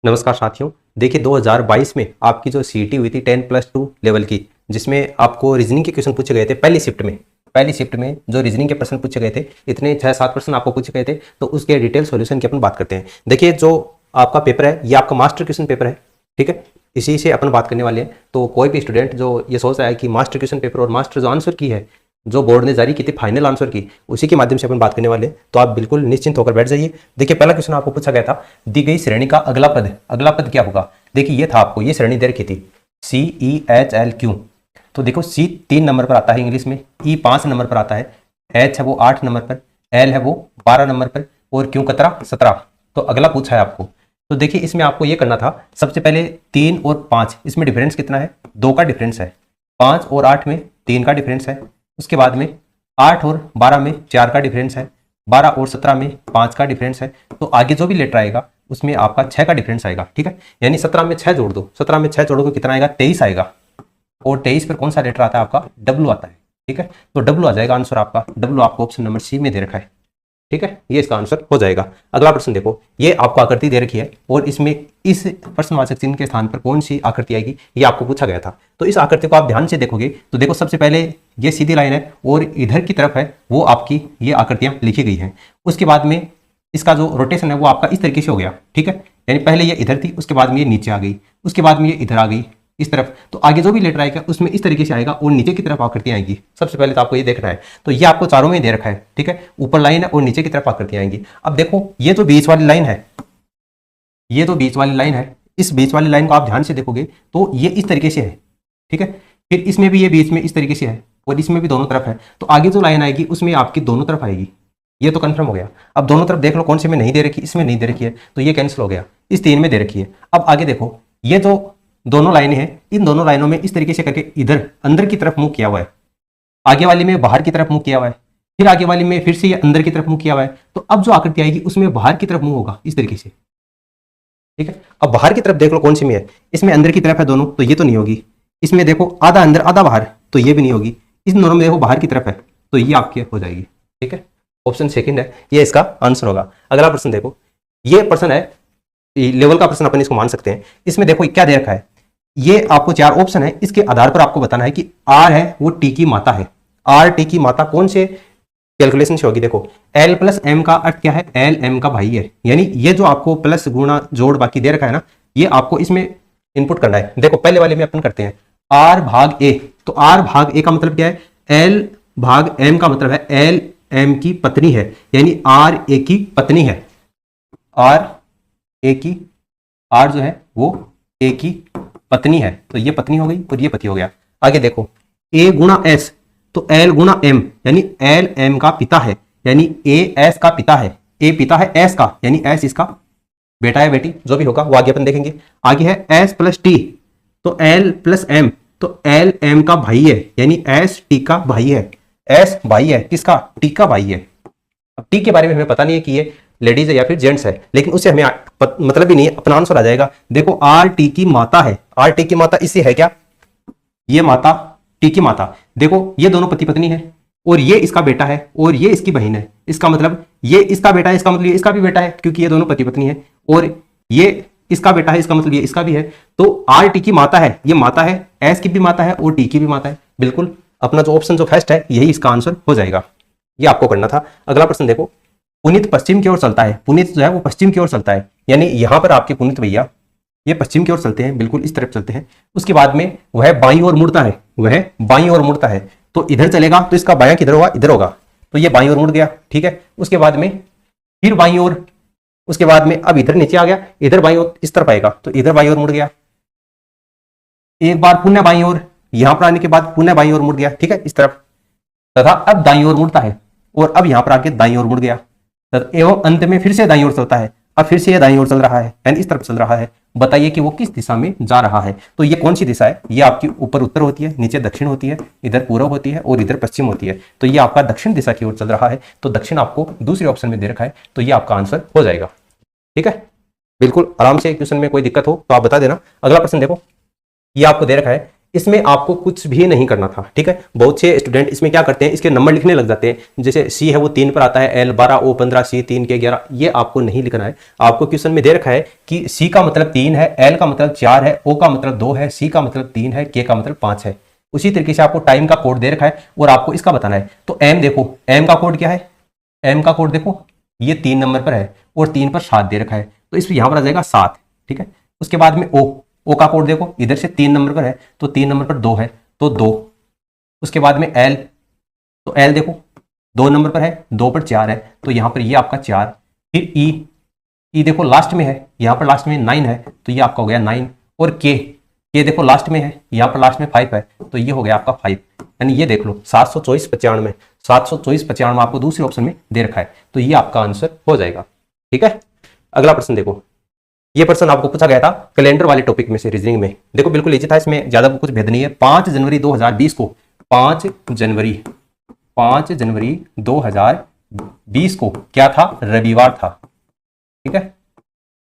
नमस्कार साथियों, देखिए 2022 में आपकी जो सीईटी हुई थी 10+2 लेवल की, जिसमें आपको रीजनिंग के क्वेश्चन पूछे गए थे पहली शिफ्ट में जो रीजनिंग के प्रश्न पूछे गए थे, इतने 6-7 प्रश्न आपको पूछे गए थे। तो उसके डिटेल सॉल्यूशन की अपन बात करते हैं। देखिए जो आपका पेपर है ये आपका मास्टर क्वेश्चन पेपर है, ठीक है, इसी से अपन बात करने वाले हैं। तो कोई भी स्टूडेंट जो ये सोच रहा है कि मास्टर क्वेश्चन पेपर और मास्टर जो आंसर की है, जो बोर्ड ने जारी की थी फाइनल आंसर की, उसी के माध्यम से अपन बात करने वाले हैं। तो आप बिल्कुल निश्चिंत होकर बैठ जाइए। देखिए पहला क्वेश्चन आपको पूछा गया था, दी गई श्रेणी का अगला पद क्या होगा। देखिए ये था, आपको ये श्रेणी दे रखी थी CEHLQ। तो देखो C 3 नंबर पर आता है इंग्लिश में, E 5 नंबर पर आता है, H है वो 8 नंबर पर, L है वो 12 नंबर पर और Q कतरा 17। तो अगला पूछा है आपको। तो देखिए इसमें आपको ये करना था, सबसे पहले 3 और 5 इसमें डिफरेंस कितना है, 2 का डिफरेंस है। 5 और 8 में 3 का डिफरेंस है। उसके बाद में 8 और 12 में 4 का डिफरेंस है। 12 और 17 में 5 का डिफरेंस है। तो आगे जो भी लेटर आएगा उसमें आपका 6 का डिफरेंस आएगा, ठीक है। यानी 17 में 6 जोड़ दो, 17 में 6 जोड़ोगे कितना आएगा, 23 आएगा। और 23 पर कौन सा लेटर आता है आपका, W आता है, ठीक है। तो W आ जाएगा आंसर आपका। W आपको ऑप्शन नंबर C में दे रखा है, ठीक है, ये इसका आंसर हो जाएगा। अगला प्रश्न देखो, ये आपको आकृति दे रखी है और इसमें इस प्रश्नवाचक चिन्ह के स्थान पर कौन सी आकृति आएगी ये आपको पूछा गया था। तो इस आकृति को आप ध्यान से देखोगे तो देखो सबसे पहले ये सीधी लाइन है और इधर की तरफ है वो आपकी ये आकृतियां लिखी गई हैं। उसके बाद में इसका जो रोटेशन है वो आपका इस तरीके से हो गया, ठीक है। यानी पहले ये इधर थी, उसके बाद में ये नीचे आ गई, उसके बाद में ये इधर आ गई इस तरफ। तो आगे जो भी लेटर आएगा उसमें इस तरीके से आएगा और नीचे की तरफ आकृतियां आएंगी। सबसे पहले तो आपको ये देखना है। तो ये आपको चारों में दे रखा है, ठीक है, ऊपर लाइन है और नीचे की तरफ आकृतियां आएंगी। अब देखो ये जो बीच वाली लाइन है, ये जो बीच वाली लाइन है, इस बीच वाली लाइन को आप ध्यान से देखोगे तो ये इस तरीके से है, ठीक है। फिर इसमें भी ये बीच में इस तरीके से है और इसमें भी दोनों तरफ है। तो आगे जो लाइन आएगी उसमें आपकी दोनों तरफ आएगी। ये तो कंफर्म हो गया। अब दोनों तरफ देख लो कौन से में नहीं दे रखी, इसमें नहीं दे रखी है तो ये कैंसिल हो गया, इस 3 में दे रखी है। अब आगे देखो ये जो दोनों लाइनें हैं, इन दोनों लाइनों में इस तरीके से करके इधर अंदर की तरफ मुंह किया हुआ है, आगे वाली में बाहर की तरफ मुंह किया हुआ है, फिर आगे वाली में फिर से ये अंदर की तरफ मुंह किया हुआ है। तो अब जो आकृति आएगी उसमें बाहर की तरफ मुंह होगा इस तरीके से, ठीक है। अब बाहर की तरफ देख लो कौन सी में है, इसमें अंदर की तरफ है दोनों, तो ये तो नहीं होगी। इसमें देखो आधा अंदर आधा बाहर, तो ये भी नहीं होगी। इस दोनों में देखो बाहर की तरफ है तो ये आपकी हो जाएगी, ठीक है। ऑप्शन सेकंड है, ये इसका आंसर होगा। अगला प्रश्न देखो, ये प्रश्न है लेवल का प्रश्न, अपन इसको मान सकते हैं। इसमें देखो क्या दे रखा है, ये आपको 4 ऑप्शन है, इसके आधार पर आपको बताना है कि R है वो T की माता है। R T की माता कौन से कैलकुलेशन से होगी। देखो L प्लस M का अर्थ क्या है, L M का भाई है। यानी ये जो आपको प्लस गुणा जोड़ बाकी दे रखा है ना, ये आपको इसमें इनपुट करना है। देखो पहले वाले में अपन करते हैं R भाग A। तो R भाग A का मतलब क्या है, L भाग M का मतलब है L M की पत्नी है, यानी R A की पत्नी है। R A की, R जो है वो A की पत्नी है, तो ये पत्नी हो गई और ये पति हो गया। आगे देखो A गुणा S, तो L गुणा M, यानी L M का पिता है, यानी A S का पिता है। A पिता है S का, यानी S इसका बेटा है बेटी, जो भी होगा वो आगे अपन देखेंगे। आगे है S प्लस T, तो L प्लस M, तो L M का भाई है, यानी S T का भाई है। S भाई है किसका, T का भाई है। अब T के बारे में हमें पता नहीं है कि ये लेडीज है या फिर जेंट्स है, लेकिन उससे हमें मतलब ही नहीं है, अपना आंसर आ जाएगा। देखो R T की माता है, R T की माता इससे है क्या, ये माता T की माता। देखो ये दोनों पति पत्नी है और ये इसका बेटा है और ये इसकी बहन है। इसका मतलब ये इसका बेटा है, इसका मतलब ये इसका भी बेटा है, क्योंकि ये दोनों पति पत्नी है। और ये इसका बेटा है, इसका मतलब ये इसका भी है। तो R T की माता है, ये माता है, S की भी माता है और T की भी माता है। बिल्कुल अपना जो ऑप्शन जो फर्स्ट है यही इसका आंसर हो जाएगा। ये आपको करना था। अगला प्रश्न देखो, पुनीत पश्चिम की ओर चलता है। पुनीत जो है वो पश्चिम की ओर चलता है, यानी यहां पर आपके पुनीत भैया ये पश्चिम की ओर चलते हैं, बिल्कुल इस तरफ चलते हैं। उसके बाद में वह बाईं ओर मुड़ता है, वह बाईं ओर मुड़ता है। तो इधर चलेगा तो इसका बायां किधर होगा, इधर होगा, तो ये बाईं ओर मुड़ गया, ठीक है। उसके बाद में फिर बाईं ओर, उसके बाद में अब इधर नीचे आ गया, इधर बाईं ओर इस तरफ आएगा तो इधर बाईं ओर मुड़ गया। एक बार पुनः बाईं ओर, यहां पर आने के बाद पुनः बाईं ओर मुड़ गया, ठीक है, इस तरफ। तथा अब दाईं ओर मुड़ता है और अब यहां पर आके दाईं ओर मुड़ गया, एवं अंत में फिर से दाईं ओर चलता है। अब फिर से ये दाईं ओर चल रहा है, यानी इस तरफ चल रहा है। बताइए कि वो किस दिशा में जा रहा है। तो ये कौन सी दिशा है, ये आपकी ऊपर उत्तर होती है, नीचे दक्षिण होती है, इधर पूर्व होती है और इधर पश्चिम होती है। तो ये आपका दक्षिण दिशा की ओर चल रहा है। तो दक्षिण आपको दूसरे ऑप्शन में दे रखा है, तो ये आपका आंसर हो जाएगा, ठीक है। बिल्कुल आराम से क्वेश्चन में कोई दिक्कत हो तो आप बता देना। अगला प्रश्न देखो, ये आपको दे रखा है, इसमें आपको कुछ भी नहीं करना था, ठीक है। बहुत से स्टूडेंट इसमें क्या करते हैं, इसके नंबर लिखने लग जाते हैं। जैसे सी है वो 3 पर आता है, L 12, O 15, C 3, K 11। ये आपको नहीं लिखना है। आपको क्वेश्चन में दे रखा है कि C का मतलब 3 है, L का मतलब 4 है, O का मतलब 2 है, C का मतलब 3 है, K का मतलब 5 है। उसी तरीके से आपको टाइम का कोड दे रखा है और आपको इसका बताना है। तो M देखो, M का कोड क्या है, M का कोड देखो ये 3 नंबर पर है और 3 पर 7 दे रखा है, तो इस यहां पर आ जाएगा 7, ठीक है। उसके बाद में O का कोड देखो, इधर से 3 नंबर पर है तो 3 नंबर पर 2 है तो 2। उसके बाद में L, तो L देखो 2 नंबर पर है, 2 पर 4 है तो यहां पर ये आपका 4। फिर E देखो लास्ट में है, यहां पर लास्ट में 9 है तो ये आपका हो गया 9। और K देखो लास्ट में है, यहां पर लास्ट में 5 है तो ये हो गया आपका 5। यानी ये देख लो 724 95, 724 95 आपको दूसरे ऑप्शन में दे रखा है, तो ये आपका आंसर हो जाएगा, ठीक है। अगला प्रश्न देखो, ये प्रश्न आपको पूछा गया था कैलेंडर वाले टॉपिक में से, रीजनिंग में। देखो बिल्कुल इजी था, इसमें ज्यादा कुछ भेद नहीं है। 5 जनवरी 2020 को 5 जनवरी 2020 को क्या था, रविवार था, ठीक है।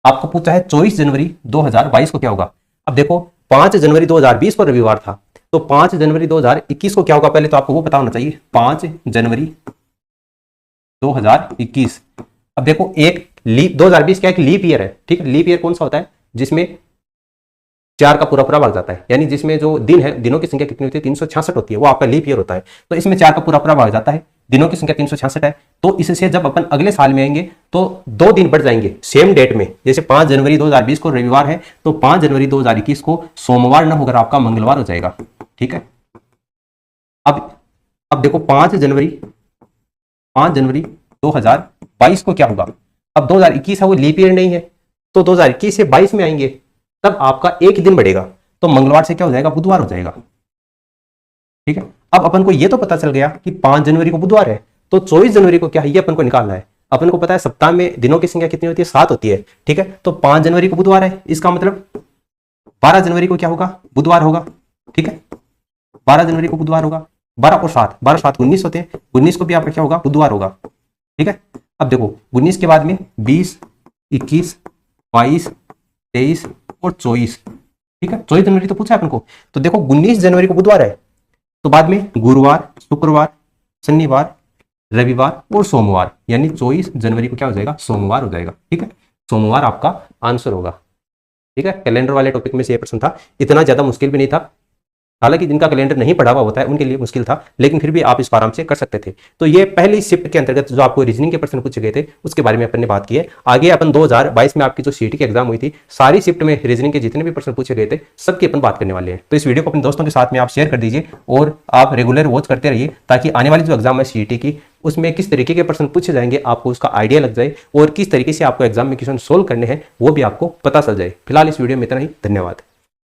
आपको पूछा है 24 जनवरी 2022 को क्या होगा। अब देखो 5 जनवरी 2020 को रविवार था, तो 5 जनवरी 2021 को क्या होगा, पहले तो आपको वो पता होना चाहिए। 5 जनवरी 2021, अब देखो एक लीप, 2020 क्या है कि लीप ईयर है, ठीक है। लीप ईयर कौन सा होता है, जिसमें 4 का पूरा पूरा भाग जाता है, यानी जिसमें जो दिन है, दिनों की संख्या कितनी होती है, 366 होती है, वो आपका लीप ईयर होता है। तो इसमें 4 का पूरा पूरा भाग जाता है, दिनों की संख्या 366 है, तो इससे जब अपन अगले साल में आएंगे तो 2 दिन बढ़ जाएंगे सेम डेट में। जैसे 5 जनवरी 2020 को रविवार है तो 5 जनवरी 2021 को सोमवार न होकर आपका मंगलवार हो जाएगा, ठीक है। अब देखो 5 जनवरी 2022 को क्या होगा। अब 2021 है वो लीप ईयर नहीं है, तो 2021 से 22 में आएंगे तब आपका एक दिन बढ़ेगा, तो मंगलवार से क्या हो जाएगा, बुधवार हो जाएगा, ठीक है। अब अपन को ये तो पता चल गया कि 5 जनवरी को बुधवार है, तो 24 जनवरी को क्या है, ये अपन को निकालना है। अपन को पता है सप्ताह में दिनों की संख्या कितनी होती है, 7 होती है, ठीक है। तो 5 जनवरी को बुधवार है, इसका मतलब 12 जनवरी को क्या होगा, बुधवार होगा, ठीक है। 12 जनवरी को बुधवार होगा। 12 और 7, 12 7 19 होते हैं, 19 को भी आपका क्या होगा, बुधवार होगा, ठीक है। अब देखो 19 के बाद में 20, 21, 22, 23 और 24, ठीक है। 24 जनवरी तो पूछा है अपन को, तो देखो 19 जनवरी को बुधवार है, तो बाद में गुरुवार, शुक्रवार, शनिवार, रविवार और सोमवार, यानी 24 जनवरी को क्या हो जाएगा, सोमवार हो जाएगा, ठीक है। सोमवार आपका आंसर होगा, ठीक है। कैलेंडर वाले टॉपिक में से ये प्रश्न था, इतना ज्यादा मुश्किल भी नहीं था। हालांकि जिनका कैलेंडर नहीं पढ़ा हुआ होता है उनके लिए मुश्किल था, लेकिन फिर भी आप इसको आराम से कर सकते थे। तो ये पहली शिफ्ट के अंतर्गत जो आपको रीजनिंग के प्रश्न पूछे गए थे उसके बारे में अपन ने बात की है। आगे अपन 2022 में आपकी जो सीटी की एग्जाम हुई थी, सारी शिफ्ट में रीजनिंग के जितने भी प्रश्न पूछे गए थे सबकी अपन बात करने वाले हैं। तो इस वीडियो को अपने दोस्तों के साथ में आप शेयर कर दीजिए और आप रेगुलर वॉच करते रहिए, ताकि आने वाली जो एग्जाम है सीटी की, उसमें किस तरीके के प्रश्न पूछे जाएंगे आपको उसका आइडिया लग जाए और किस तरीके से आपको एग्जाम में क्वेश्चन सोल्व करने हैं वो भी आपको पता चल जाए। फिलहाल इस वीडियो में इतना ही, धन्यवाद।